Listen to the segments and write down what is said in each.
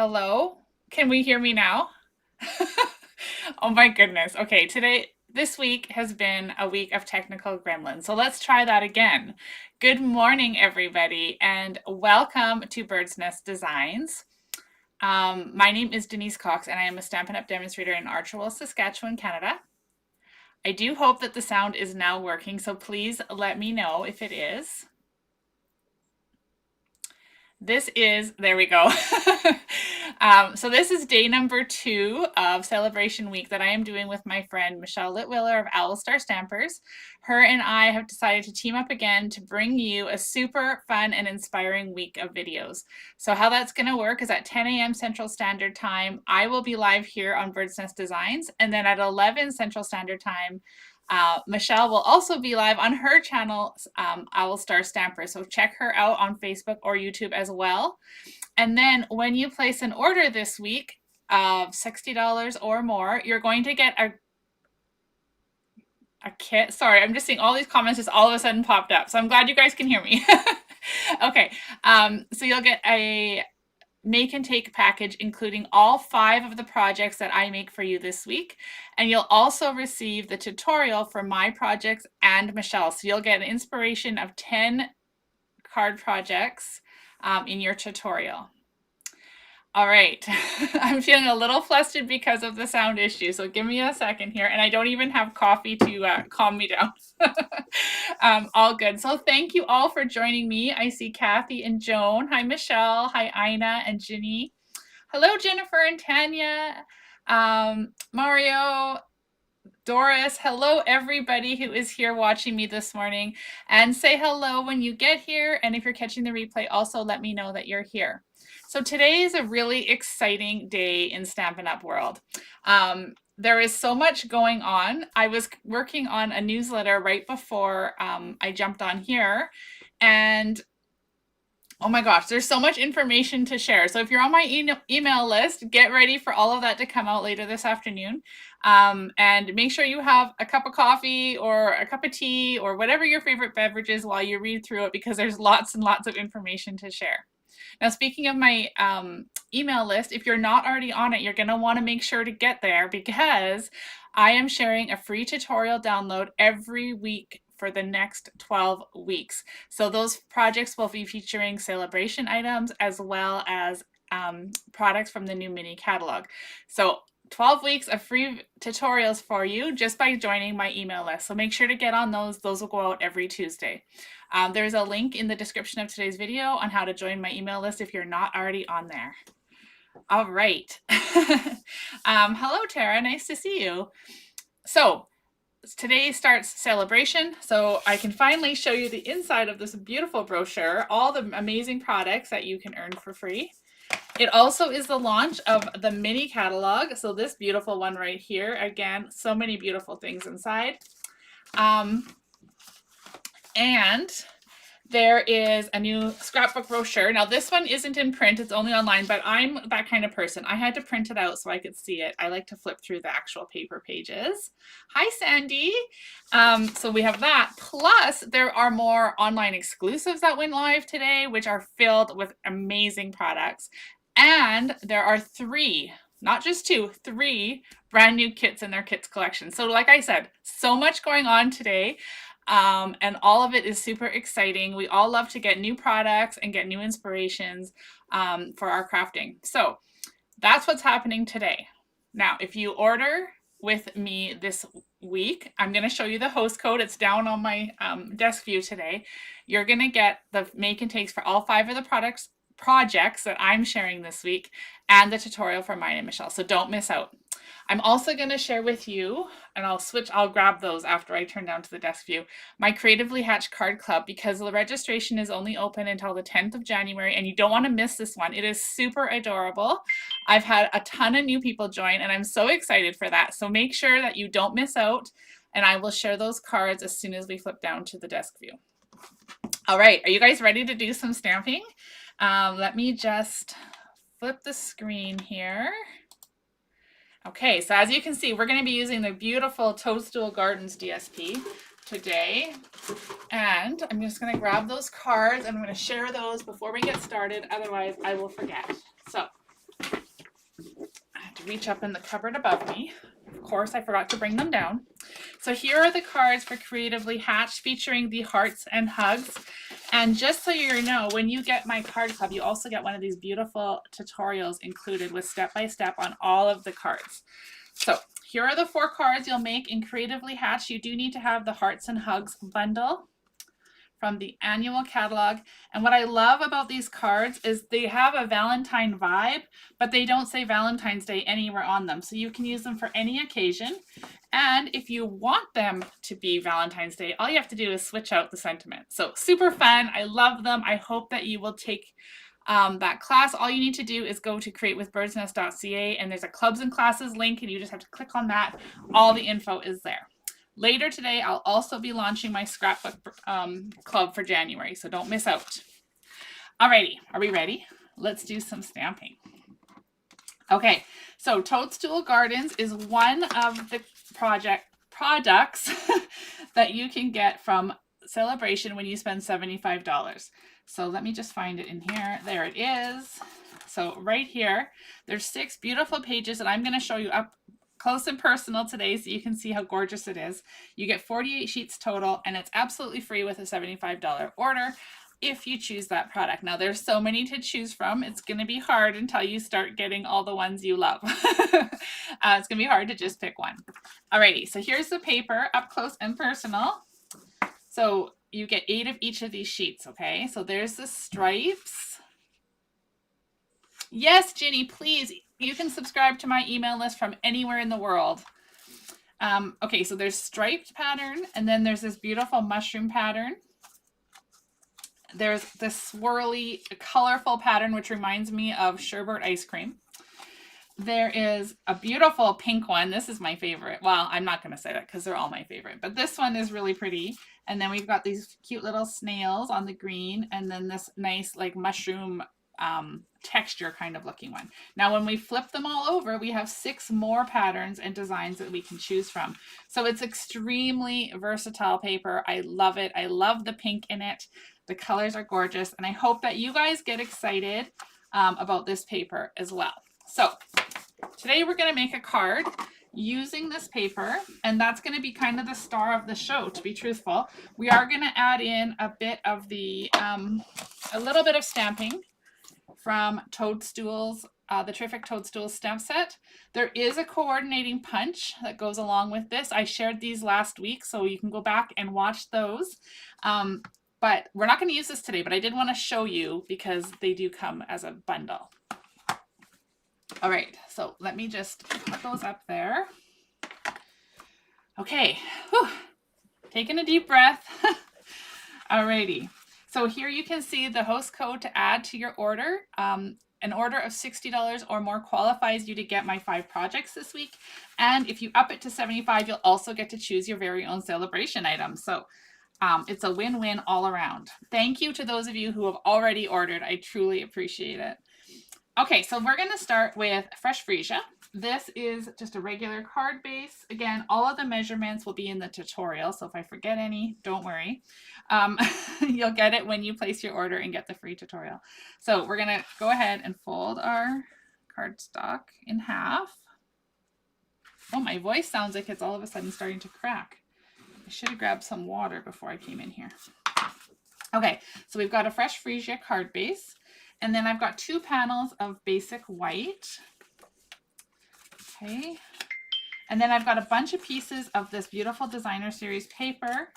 Hello? Can we hear me now? Oh my goodness. Okay, this week has been a week of technical gremlins. So let's try that again. Good morning, everybody, and welcome to Bird's Nest Designs. My name is Denise Cox, and I am a Stampin' Up! Demonstrator in Archewell, Saskatchewan, Canada. I do hope that the sound is now working, so please let me know if it is. There we go. So this is day number 2 of Sale-A-Bration week that I am doing with my friend Michelle Litwiller of Owl Star Stampers. Her and I have decided to team up again to bring you a super fun and inspiring week of videos. So how that's going to work is at 10 a.m. Central Standard Time, I will be live here on Bird's Nest Designs, and then at 11 Central Standard Time, Michelle will also be live on her channel, Owl Star Stamper. So check her out on Facebook or YouTube as well. And then when you place an order this week of $60 or more, you're going to get a kit. Sorry, I'm just seeing all these comments just all of a sudden popped up. So I'm glad you guys can hear me. Okay, so you'll get a make and take package including all 5 of the projects that I make for you this week, and you'll also receive the tutorial for my projects and Michelle. So you'll get an inspiration of 10 card projects in your tutorial. All right, I'm feeling a little flustered because of the sound issue, so give me a second here, and I don't even have coffee to calm me down. All good. So thank you all for joining me. I see Kathy and Joan. Hi, Michelle. Hi, Ina and Ginny. Hello, Jennifer and Tanya. Mario, Doris. Hello, everybody who is here watching me this morning. And say hello when you get here. And if you're catching the replay, also let me know that you're here. So today is a really exciting day in Stampin' Up! World. There is so much going on. I was working on a newsletter right before I jumped on here, and oh my gosh, there's so much information to share. So if you're on my email list, get ready for all of that to come out later this afternoon. And make sure you have a cup of coffee or a cup of tea or whatever your favorite beverage is while you read through it, because there's lots and lots of information to share. Now, speaking of my email list, if you're not already on it, you're going to want to make sure to get there, because I am sharing a free tutorial download every week for the next 12 weeks. So those projects will be featuring Sale-A-Bration items as well as products from the new mini catalog. So 12 weeks of free tutorials for you just by joining my email list. So make sure to get on those. Those will go out every Tuesday. There's a link in the description of today's video on how to join my email list if you're not already on there. All right. Hello, Tara. Nice to see you. So today starts Sale-A-Bration, so I can finally show you the inside of this beautiful brochure, all the amazing products that you can earn for free. It also is the launch of the mini catalog, so this beautiful one right here. Again, so many beautiful things inside. And there is a new scrapbook brochure. Now this one isn't in print, it's only online, but I'm that kind of person. I had to print it out so I could see it. I like to flip through the actual paper pages. Hi, Sandy. So we have that. Plus, there are more online exclusives that went live today, which are filled with amazing products. And there are 3, not just 2, 3 brand new kits in their kits collection. So like I said, so much going on today. And all of it is super exciting. We all love to get new products and get new inspirations for our crafting. So that's what's happening today. Now, if you order with me this week, I'm going to show you the host code. It's down on my desk view today. You're going to get the make and takes for all 5 of the projects that I'm sharing this week, and the tutorial for mine and Michelle. So don't miss out. I'm also going to share with you, and I'll grab those after I turn down to the desk view, my Creatively Hatched Card Club, because the registration is only open until the 10th of January, and you don't want to miss this one. It is super adorable. I've had a ton of new people join, and I'm so excited for that. So make sure that you don't miss out, and I will share those cards as soon as we flip down to the desk view. All right, are you guys ready to do some stamping? Let me just flip the screen here. Okay, so as you can see, we're going to be using the beautiful Toadstool Gardens DSP today. And I'm just going to grab those cards and I'm going to share those before we get started. Otherwise, I will forget. So to reach up in the cupboard above me. Of course, I forgot to bring them down. So here are the cards for Creatively Hatched featuring the hearts and hugs. And just so you know, when you get my card club, you also get one of these beautiful tutorials included with step-by-step on all of the cards. So here are the 4 cards you'll make in Creatively Hatched. You do need to have the Hearts and Hugs bundle from the annual catalog. And what I love about these cards is they have a Valentine vibe, but they don't say Valentine's Day anywhere on them. So you can use them for any occasion. And if you want them to be Valentine's Day, all you have to do is switch out the sentiment. So super fun. I love them. I hope that you will take that class. All you need to do is go to createwithbirdsnest.ca and there's a clubs and classes link and you just have to click on that. All the info is there. Later today, I'll also be launching my scrapbook club for January, so don't miss out. Alrighty, are we ready? Let's do some stamping. Okay, so Toadstool Gardens is one of the products that you can get from Sale-A-Bration when you spend $75. So let me just find it in here. There it is. So right here, there's 6 beautiful pages that I'm going to show you up close and personal today so you can see how gorgeous it is. You get 48 sheets total and it's absolutely free with a $75 order if you choose that product. Now there's so many to choose from. It's going to be hard until you start getting all the ones you love. It's going to be hard to just pick one. Alrighty, so here's the paper up close and personal. So you get 8 of each of these sheets, okay? So there's the stripes. Yes, Ginny, please. You can subscribe to my email list from anywhere in the world. Okay, so there's striped pattern, and then there's this beautiful mushroom pattern. There's this swirly, colorful pattern, which reminds me of sherbet ice cream. There is a beautiful pink one. This is my favorite. Well, I'm not going to say that because they're all my favorite, but this one is really pretty. And then we've got these cute little snails on the green, and then this nice like mushroom texture kind of looking one. Now when we flip them all over, we have 6 more patterns and designs that we can choose from. So it's extremely versatile paper. I love it. I love the pink in it. The colors are gorgeous, and I hope that you guys get excited about this paper as well. So today we're going to make a card using this paper, and that's going to be kind of the star of the show, to be truthful. We are going to add in a bit of the a little bit of stamping from Toadstool's, the terrific Toadstool stamp set. There is a coordinating punch that goes along with this. I shared these last week, so you can go back and watch those. But we're not going to use this today, but I did want to show you because they do come as a bundle. All right, so let me just put those up there. Okay, whew. Taking a deep breath. Alrighty. So here you can see the host code to add to your order. An order of $60 or more qualifies you to get my 5 projects this week. And if you up it to $75, you'll also get to choose your very own Sale-A-Bration item. So it's a win-win all around. Thank you to those of you who have already ordered. I truly appreciate it. Okay, so we're going to start with Fresh Freesia. This is just a regular card base. Again, all of the measurements will be in the tutorial, so if I forget any, don't worry. You'll get it when you place your order and get the free tutorial. So we're going to go ahead and fold our cardstock in half. Oh, my voice sounds like it's all of a sudden starting to crack. I should have grabbed some water before I came in here. Okay, so we've got a Fresh Freesia card base. And then I've got 2 panels of basic white. Okay. And then I've got a bunch of pieces of this beautiful designer series paper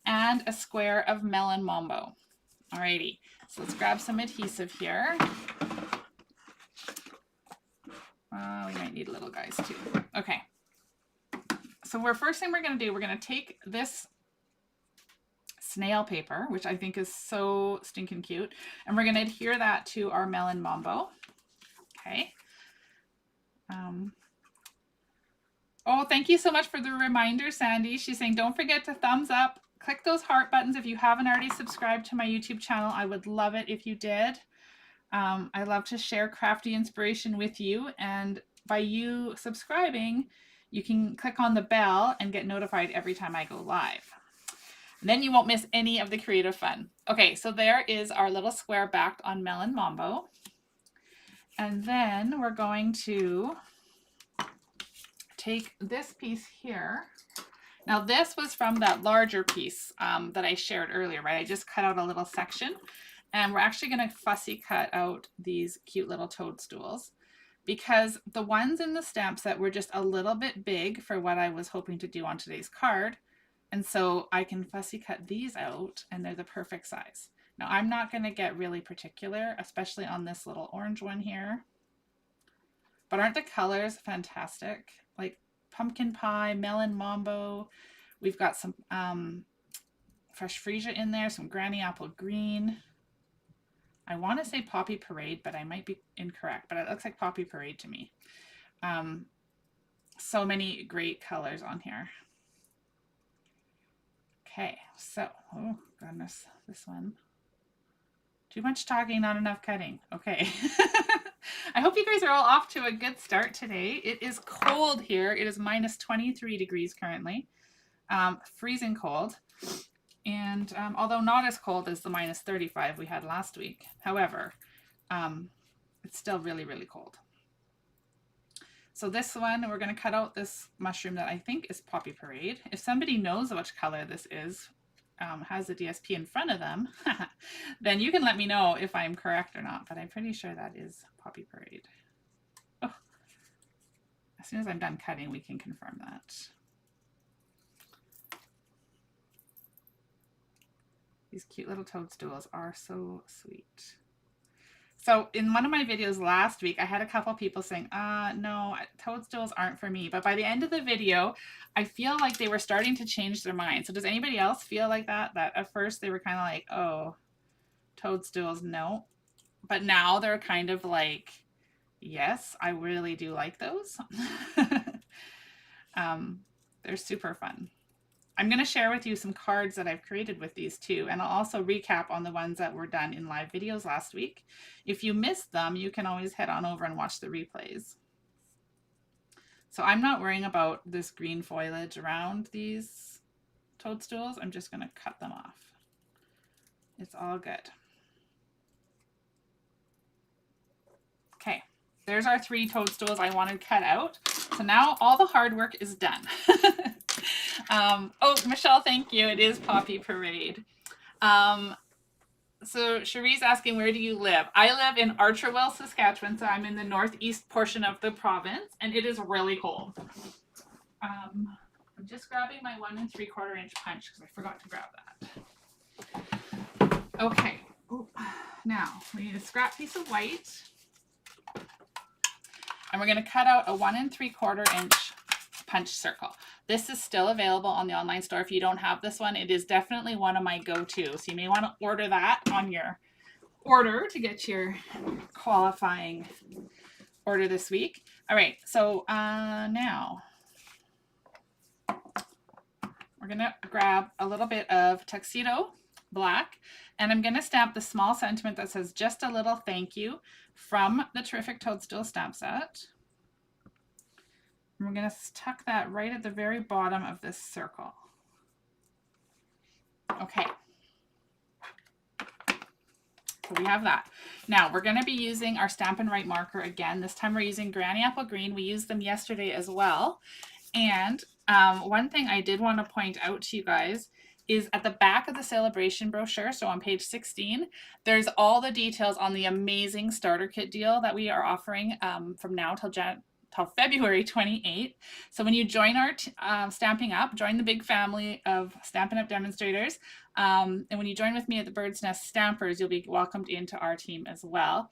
and a square of melon mambo. Alrighty. So let's grab some adhesive here. We might need little guys too. Okay. So first thing we're going to do, we're going to take this snail paper, which I think is so stinking cute, and we're going to adhere that to our melon mambo. Okay. Oh, thank you so much for the reminder, Sandy. She's saying don't forget to thumbs up, click those heart buttons if you haven't already subscribed to my YouTube channel. I would love it if you did. I love to share crafty inspiration with you, and by you subscribing, you can click on the bell and get notified every time I go live. And then you won't miss any of the creative fun. Okay, so there is our little square backed on melon mambo. And then we're going to take this piece here. Now this was from that larger piece that I shared earlier, right? I just cut out a little section, and we're actually going to fussy cut out these cute little toadstools, because the ones in the stamp set were just a little bit big for what I was hoping to do on today's card. And so I can fussy cut these out, and they're the perfect size. Now I'm not going to get really particular, especially on this little orange one here. But aren't the colors fantastic? Like pumpkin pie, melon mambo. We've got some fresh freesia in there, some granny apple green. I want to say Poppy Parade, but I might be incorrect, but it looks like Poppy Parade to me. So many great colors on here. Okay, so, oh goodness, this one. Too much talking, not enough cutting. Okay. I hope you guys are all off to a good start today. It is cold here. It is minus 23 degrees currently. Freezing cold. And although not as cold as the minus 35 we had last week, however, it's still really, really cold. So this one, we're going to cut out this mushroom that I think is Poppy Parade. If somebody knows which color this is, has the DSP in front of them, then you can let me know if I'm correct or not, but I'm pretty sure that is Poppy Parade. Oh, as soon as I'm done cutting, we can confirm that. These cute little toadstools are so sweet. So in one of my videos last week, I had a couple people saying, no, toadstools aren't for me. But by the end of the video, I feel like they were starting to change their mind. So does anybody else feel like that? That at first they were kind of like, oh, toadstools, no. But now they're kind of like, yes, I really do like those. They're super fun. I'm going to share with you some cards that I've created with these too, and I'll also recap on the ones that were done in live videos last week. If you missed them, you can always head on over and watch the replays. So I'm not worrying about this green foliage around these toadstools. I'm just going to cut them off. It's all good. Okay, there's our 3 toadstools I wanted cut out. So now all the hard work is done. Oh, Michelle, thank you. It is Poppy Parade. So Cherie's asking, where do you live? I live in Archerville, Saskatchewan, so I'm in the northeast portion of the province, and it is really cold. I'm just grabbing my 1 3/4 inch punch because I forgot to grab that. Okay. Ooh. Now we need a scrap piece of white, and we're going to cut out a 1 3/4 inch punch circle. This is still available on the online store. If you don't have this one, it is definitely one of my go-tos. So you may want to order that on your order to get your qualifying order this week. All right, so now we're going to grab a little bit of tuxedo black, and I'm going to stamp the small sentiment that says just a little thank you from the Terrific Toadstool stamp set. And we're going to tuck that right at the very bottom of this circle. Okay. So we have that. Now we're going to be using our Stampin' Write marker again. This time we're using Granny Apple Green. We used them yesterday as well. And one thing I did want to point out to you guys is at the back of the Sale-A-Bration brochure, so on page 16, there's all the details on the amazing starter kit deal that we are offering from now till February 28th. So when you join our Stamping Up, join the big family of Stampin' Up demonstrators. And when you join with me at the Bird's Nest Stampers, you'll be welcomed into our team as well.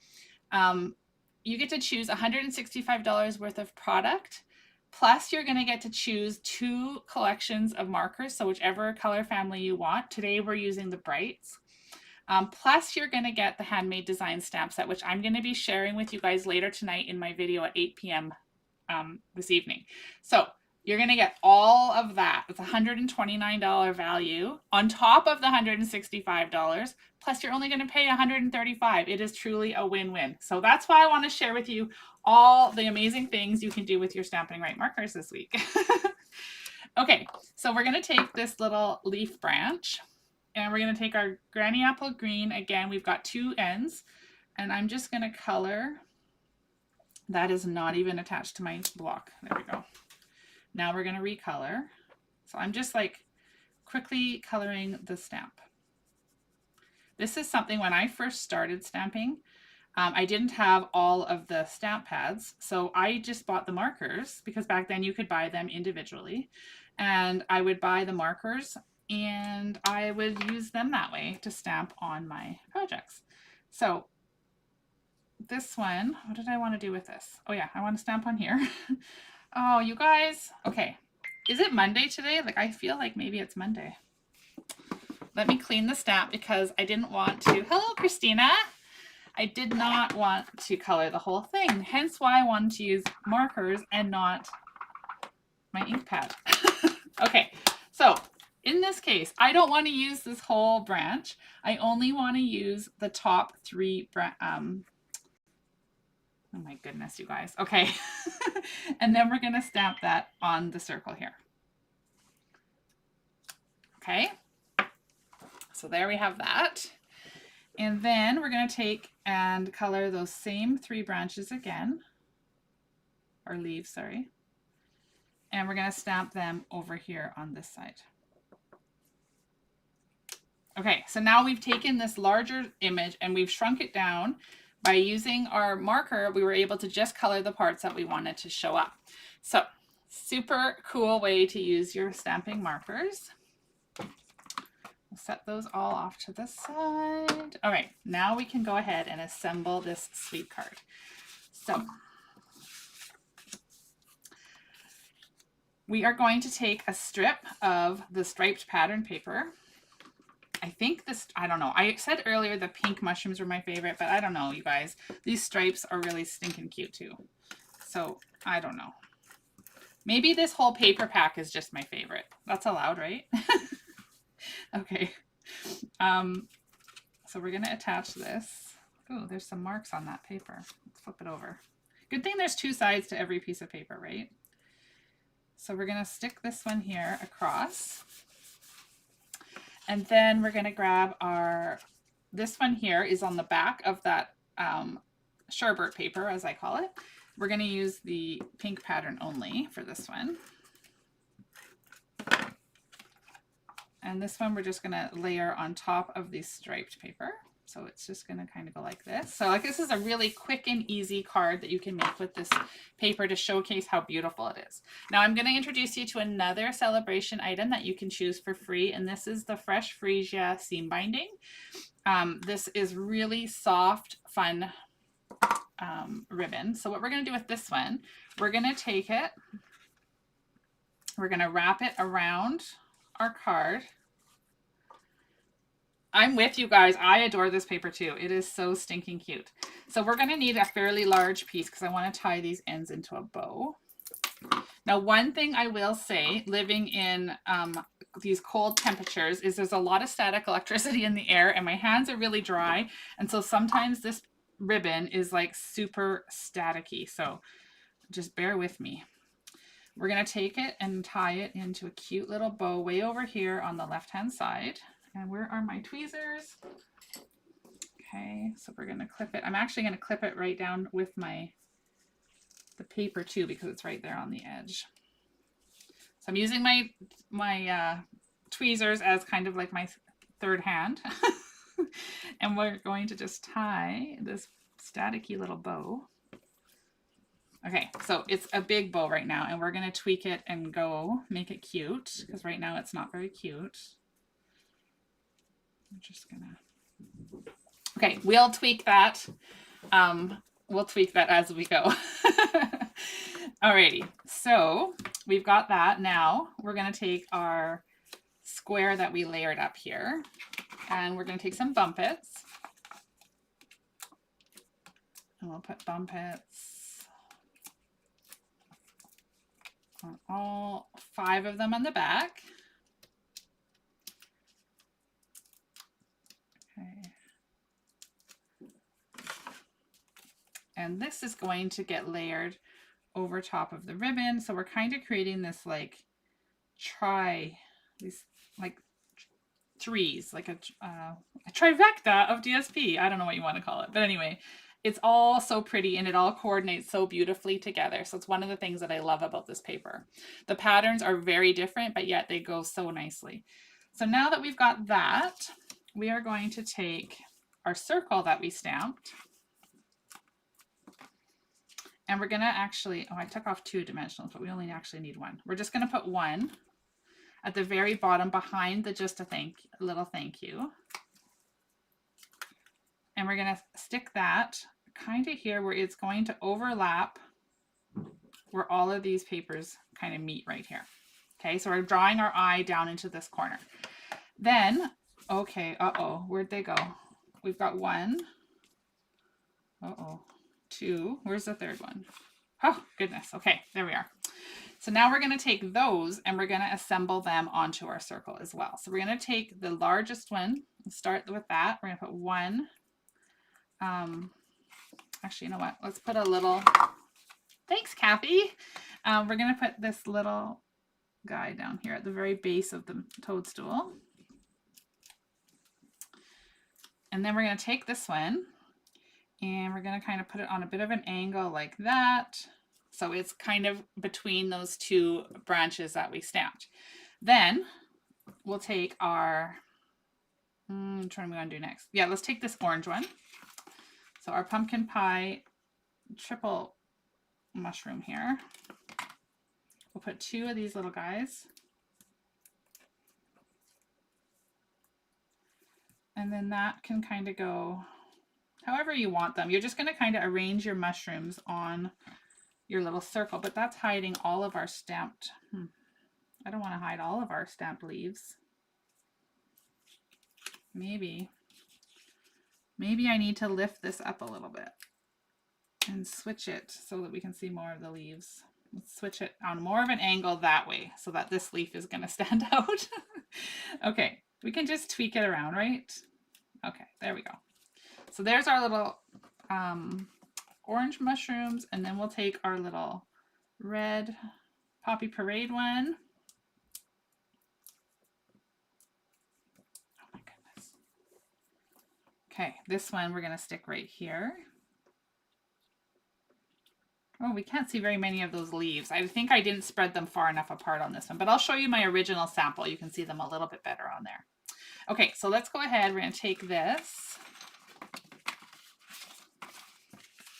You get to choose $165 worth of product. Plus, you're going to get to choose 2 collections of markers. So whichever color family you want. Today, we're using the Brights. Plus, you're going to get the Handmade Design stamp set, which I'm going to be sharing with you guys later tonight in my video at 8 p.m. This evening. So you're going to get all of that. It's $129 value on top of the $165. Plus, you're only going to pay $135. It is truly a win-win. So that's why I want to share with you all the amazing things you can do with your Stampin' Write markers this week. Okay, so we're going to take this little leaf branch, and we're going to take our Granny Apple Green. Again, we've got 2 ends, and I'm just going to color. That is not even attached to my block. There we go. Now we're going to recolor. So I'm just like quickly coloring the stamp. This is something when I first started stamping, I didn't have all of the stamp pads. So I just bought the markers because back then you could buy them individually. And I would buy the markers and I would use them that way to stamp on my projects. So this one, what did I want to do with this? Oh yeah, I want to stamp on here. Oh, you guys. Okay. Is it Monday today? Like, I feel like maybe it's Monday. Let me clean the stamp because I didn't want to. Hello, Christina. I did not want to color the whole thing. Hence why I wanted to use markers and not my ink pad. Okay. So in this case, I don't want to use this whole branch. I only want to use the top 3 oh my goodness, you guys. Okay. And then we're going to stamp that on the circle here. Okay. So there we have that. And then we're going to take and color those same 3 branches again, or leaves, sorry. And we're going to stamp them over here on this side. Okay, so now we've taken this larger image and we've shrunk it down. By using our marker, we were able to just color the parts that we wanted to show up. So, super cool way to use your stamping markers. We'll set those all off to the side. All right, now we can go ahead and assemble this sweet card. So, we are going to take a strip of the striped pattern paper. I think this, I don't know. I said earlier the pink mushrooms were my favorite, but I don't know, you guys. These stripes are really stinking cute too. So I don't know. Maybe this whole paper pack is just my favorite. That's allowed, right? Okay. So we're going to attach this. Oh, there's some marks on that paper. Let's flip it over. Good thing there's 2 sides to every piece of paper, right? So we're going to stick this one here across. And then we're going to grab our, this one here is on the back of that sherbet paper, as I call it. We're going to use the pink pattern only for this one. And this one we're just going to layer on top of the striped paper. So it's just going to kind of go like this. So like this is a really quick and easy card that you can make with this paper to showcase how beautiful it is. Now I'm going to introduce you to another Sale-A-Bration item that you can choose for free. And this is the Fresh Freesia seam binding. This is really soft, fun ribbon. So what we're going to do with this one, we're going to take it, we're going to wrap it around our card. I'm with you guys. I adore this paper too. It is so stinking cute. So we're going to need a fairly large piece because I want to tie these ends into a bow. Now, one thing I will say, living in these cold temperatures, is there's a lot of static electricity in the air and my hands are really dry. And so sometimes this ribbon is like super staticky. So just bear with me. We're going to take it and tie it into a cute little bow way over here on the left-hand side. And where are my tweezers? Okay, so we're going to clip it. I'm actually going to clip it right down with the paper too, because it's right there on the edge. So I'm using my tweezers as kind of like my third hand. And we're going to just tie this staticky little bow. Okay, so it's a big bow right now, and we're going to tweak it and go make it cute, because right now it's not very cute. I'm just gonna, okay, we'll tweak that. We'll tweak that as we go. Alrighty, so we've got that. Now we're gonna take our square that we layered up here, and we're gonna take some bumpets. And we'll put bumpets on all 5 of them on the back. Okay. And this is going to get layered over top of the ribbon. So we're kind of creating this like these like threes, like a trifecta of DSP. I don't know what you want to call it, but anyway. It's all so pretty and it all coordinates so beautifully together. So it's one of the things that I love about this paper. The patterns are very different, but yet they go so nicely. So now that we've got that, we are going to take our circle that we stamped, and we're gonna actually, oh, I took off 2 dimensionals, but we only actually need 1. We're just gonna put 1 at the very bottom behind the just a little thank you. And we're gonna stick that kind of here where it's going to overlap where all of these papers kind of meet right here. Okay, so we're drawing our eye down into this corner. Then, okay, uh-oh, where'd they go? We've got 1, uh-oh, 2, where's the third one? Oh, goodness, okay, there we are. So now we're gonna take those and we're gonna assemble them onto our circle as well. So we're gonna take the largest one and start with that. We're gonna put 1, actually, you know what? Let's put a little, thanks, Kathy. We're going to put this little guy down here at the very base of the toadstool. And then we're going to take this one and we're going to kind of put it on a bit of an angle like that. So it's kind of between those 2 branches that we stamped. Then we'll take our, I'm trying to what I'm going to do next. Yeah, let's take this orange one. So our pumpkin pie triple mushroom here. We'll put 2 of these little guys. And then that can kind of go however you want them. You're just going to kind of arrange your mushrooms on your little circle, but that's hiding all of our stamped, I don't want to hide all of our stamped leaves. Maybe I need to lift this up a little bit and switch it so that we can see more of the leaves. Let's switch it on more of an angle that way so that this leaf is going to stand out. Okay, we can just tweak it around, right? Okay, there we go. So there's our little orange mushrooms, and then we'll take our little red Poppy Parade one. Oh my goodness. Okay, this one we're going to stick right here. Oh, we can't see very many of those leaves. I think I didn't spread them far enough apart on this one, but I'll show you my original sample. You can see them a little bit better on there. Okay, so let's go ahead. We're going to take this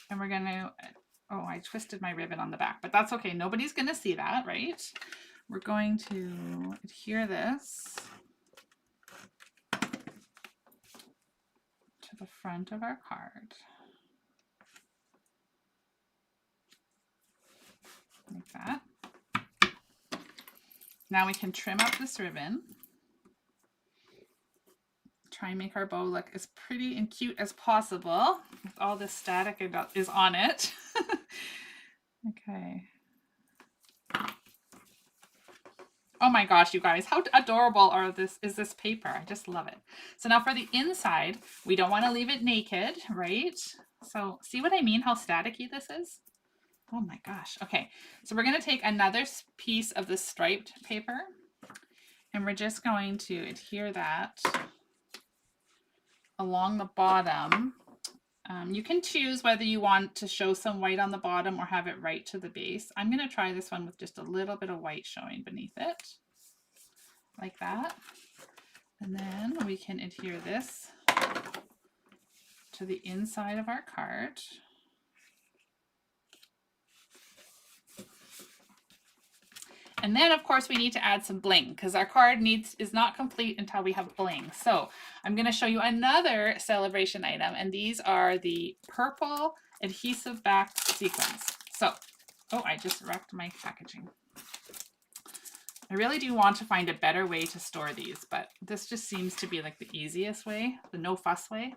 and we're going to, oh, I twisted my ribbon on the back, but that's okay. Nobody's going to see that, right? We're going to adhere this to the front of our card. Like that. Now we can trim up this ribbon. Try and make our bow look as pretty and cute as possible with all this static that is on it. Okay. Oh my gosh, you guys, how adorable is this paper? I just love it. So now for the inside, we don't want to leave it naked, right? So see what I mean, how staticky this is? Oh my gosh. Okay, so we're going to take another piece of the striped paper and we're just going to adhere that along the bottom. You can choose whether you want to show some white on the bottom or have it right to the base. I'm going to try this one with just a little bit of white showing beneath it, like that. And then we can adhere this to the inside of our card. And then, of course, we need to add some bling because our card is not complete until we have bling. So I'm going to show you another Sale-A-Bration item, and these are the purple adhesive backed sequins. So, oh, I just wrecked my packaging. I really do want to find a better way to store these, but this just seems to be like the easiest way, the no fuss way.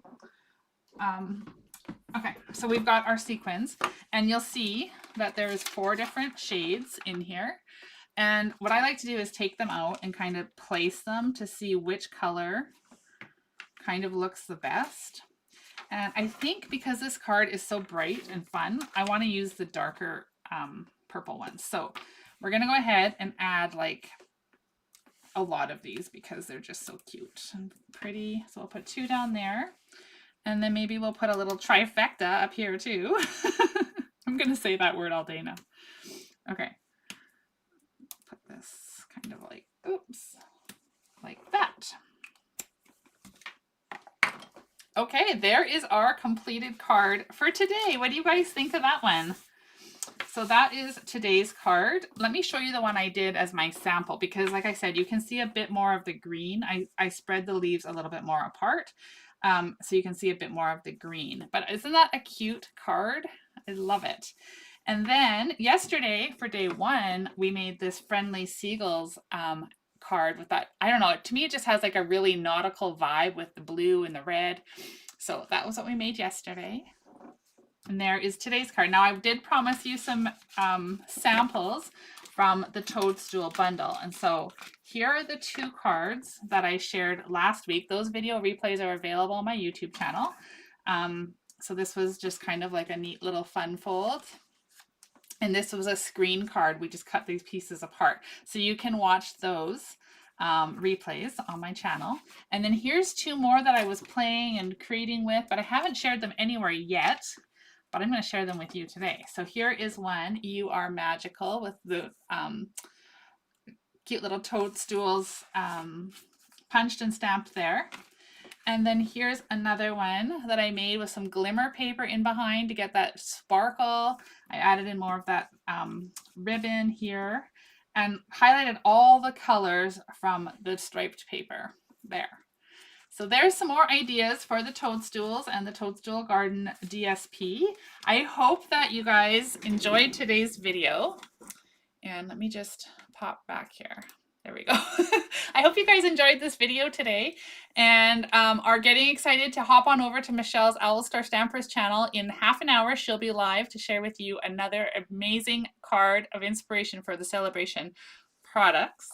Okay, so we've got our sequins, and you'll see that there's 4 different shades in here. And what I like to do is take them out and kind of place them to see which color kind of looks the best. And I think because this card is so bright and fun, I want to use the darker purple ones. So we're going to go ahead and add like a lot of these because they're just so cute and pretty. So I'll put 2 down there. And then maybe we'll put a little trifecta up here too. I'm going to say that word all day now. Okay. Put this kind of like, oops, like that. Okay, there is our completed card for today. What do you guys think of that one? So that is today's card. Let me show you the one I did as my sample because like I said, you can see a bit more of the green. I spread the leaves a little bit more apart. So you can see a bit more of the green. But isn't that a cute card? I love it. And then yesterday for day one, we made this Friendly Seagulls card with that. I don't know. To me, it just has like a really nautical vibe with the blue and the red. So that was what we made yesterday. And there is today's card. Now I did promise you some samples from the Toadstool bundle. And so here are the 2 cards that I shared last week. Those video replays are available on my YouTube channel. So this was just kind of like a neat little fun fold. And this was a screen card. We just cut these pieces apart. So you can watch those replays on my channel. And then here's 2 more that I was playing and creating with, but I haven't shared them anywhere yet. But I'm going to share them with you today. So here is one, You Are Magical, with the cute little toadstools punched and stamped there. And then here's another one that I made with some glimmer paper in behind to get that sparkle. I added in more of that ribbon here and highlighted all the colors from the striped paper there. So there's some more ideas for the toadstools and the Toadstool Garden DSP. I hope that you guys enjoyed today's video. And let me just pop back here. There we go. I hope you guys enjoyed this video today and are getting excited to hop on over to Michelle's Owl Star Stampers channel. In half an hour, she'll be live to share with you another amazing card of inspiration for the Sale-A-Bration products.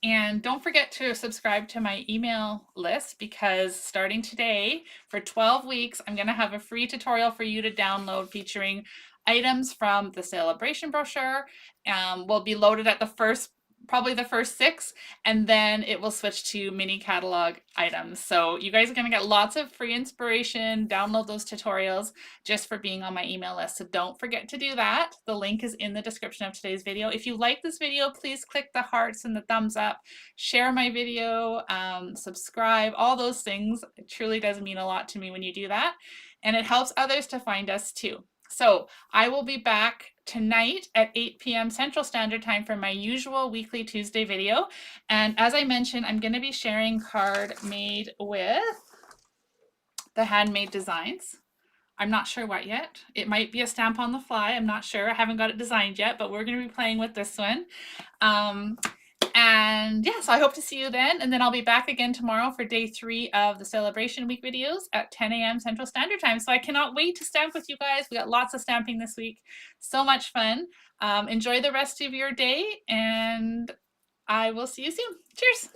And don't forget to subscribe to my email list because starting today for 12 weeks, I'm going to have a free tutorial for you to download featuring items from the Sale-A-Bration brochure. Will be loaded at probably the first 6, and then it will switch to mini catalog items. So you guys are going to get lots of free inspiration. Download those tutorials just for being on my email list. So don't forget to do that. The link is in the description of today's video. If you like this video, please click the hearts and the thumbs up, share my video, subscribe, all those things. It truly does mean a lot to me when you do that. And it helps others to find us too. So I will be back tonight at 8 p.m. Central Standard Time for my usual weekly Tuesday video. And as I mentioned, I'm going to be sharing card made with the handmade designs. I'm not sure what yet. It might be a stamp on the fly. I'm not sure. I haven't got it designed yet, but we're going to be playing with this one. And yeah, so I hope to see you then. And then I'll be back again tomorrow for day 3 of the Sale-A-Bration week videos at 10 a.m. Central Standard Time. So I cannot wait to stamp with you guys. We got lots of stamping this week. So much fun. Enjoy the rest of your day and I will see you soon. Cheers.